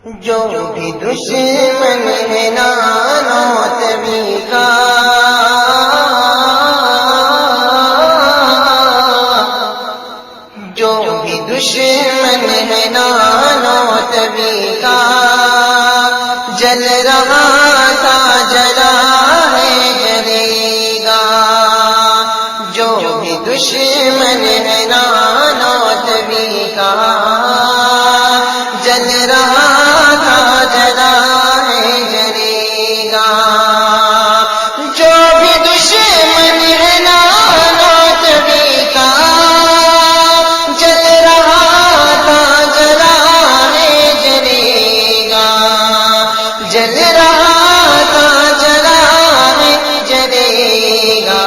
جو بھی دشمن ہے نانو تبی کا، جو بھی دشمن ہے نانو تبی کا، جل رہا تھا جلا ہے جلے گا، جو بھی دشمن ہے نانو تبی کا، جل رہا تھا جلا ہے جلے گا، جو بھی دشمن ہے نانو تبی کا، جل رہا تھا جلا ہے جلے گا، جل رہا تھا جلا ہے جلے گا،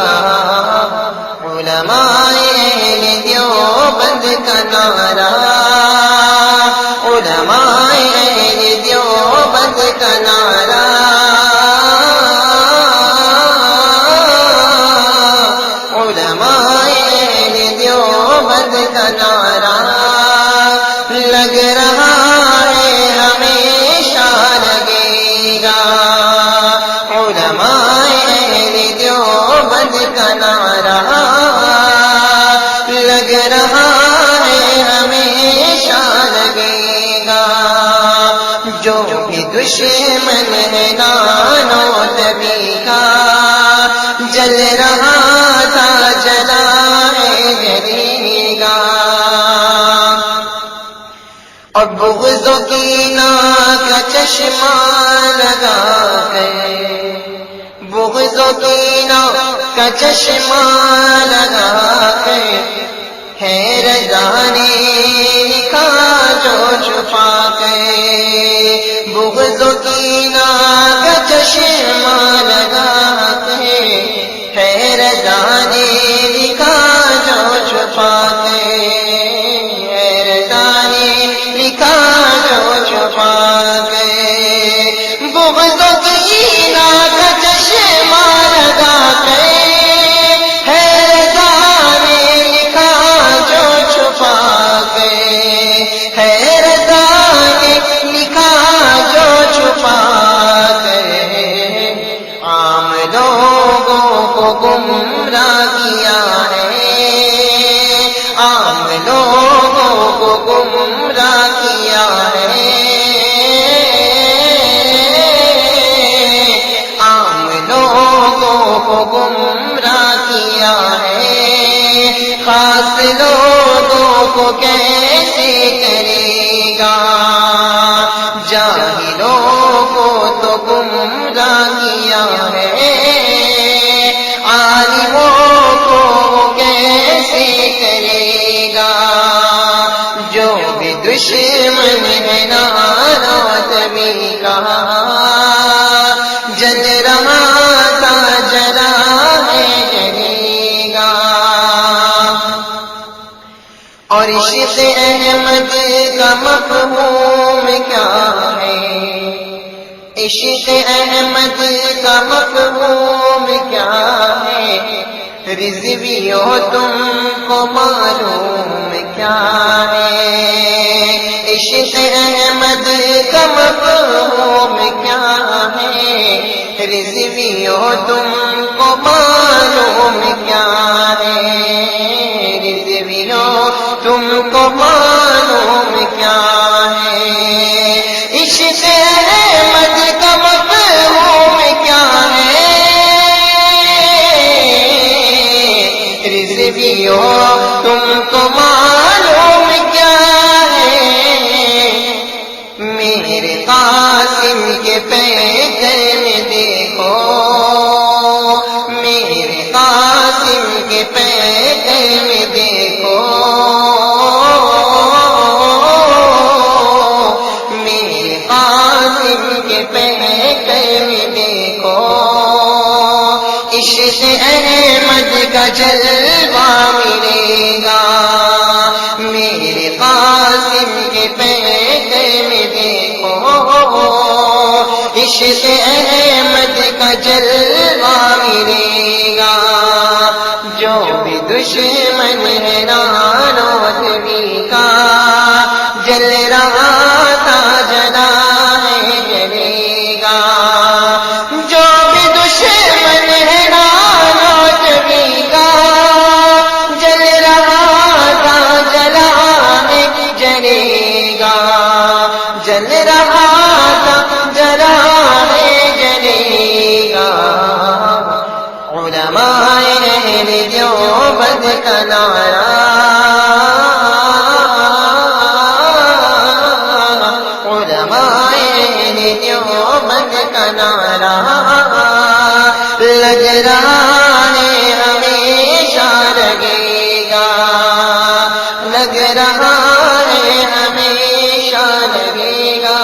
علماء اہل دیوبند کا نعرہ، علماء اہل دیوبند کا نعرہ، علماء اہل دیوبند کا نعرہ، لگ رہا ہے ہمیشہ لگے گا، علماء اہل دیوبند کا نعرہ، لگ رہا ہے ہمیشہ لگے گا، جو بھی دشمن ہے نانو تبی کا، جل رہا تھا جلا ہے جلے گا، اور بغض و کینہ کا چشمہ لگا ہے، بغض و کینہ کا چشمہ لگا ہے رضا نے لکھا جو چھپا کے، بغض و کینہ کا چشمہ لگا ہے رضا نے لکھا جو چھپا کے، رضا نے لکھا جو چھپا کے، بغض و کینہ کا چشمہ لگا کے، ہے رضا نے لکھا جو چھپا کے، ہے رضا نے لکھا جو چھپا کے، عام لوگوں کو گمراہ کیا ہے، عام لوگوں کو گمراہ کیا ہے، عام لوگوں کو گمراہ کیا ہے، خاص لوگوں کو کیسے کرے گا، جاہلوں کو تو گمراہ کیا ہے، عالموں کو کیسے کرے گا، جو بھی دشمن ہے نانو تبی کا، جل رہا تھا جلا ہے جلے گا، اور عشق احمد کا مفہوم کیا ہے، عشق احمد کا مفہوم کیا ہے، رضویو تم کو معلوم کیا ہے، عشق احمد کا مفہوم کیا ہے، رضویو تم کو معلوم کیا ہے، رضویو تم کو معلوم کیا ہے، عشق احمد کا مفہوم کیا ہے، رضویو تم کو معلوم کیا ہے، میرے قاسم کے پیکر میں دیکھو، میرے قاسم کے پیکر میں دیکھو، میرے قاسم کے پیکر میں دیکھو، عشق احمد کا جلوہ ملے گا، میرے قاسم کے پیکر میں دیکھو، عشق احمد کا جلوہ ملے گا، جو بھی دشمن ہے نانو تبی کا، جل رہا تھا جلا کا نعرہ، علماء دیوبند کا نعرہ لگ رہا ہے ہمیشہ لگے گا، لگ رہا ہے ہمیشہ لگے گا،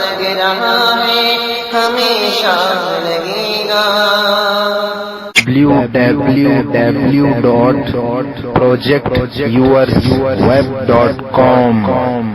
لگ رہا ہے ہمیشہ لگے گا۔ www.projectyourweb.com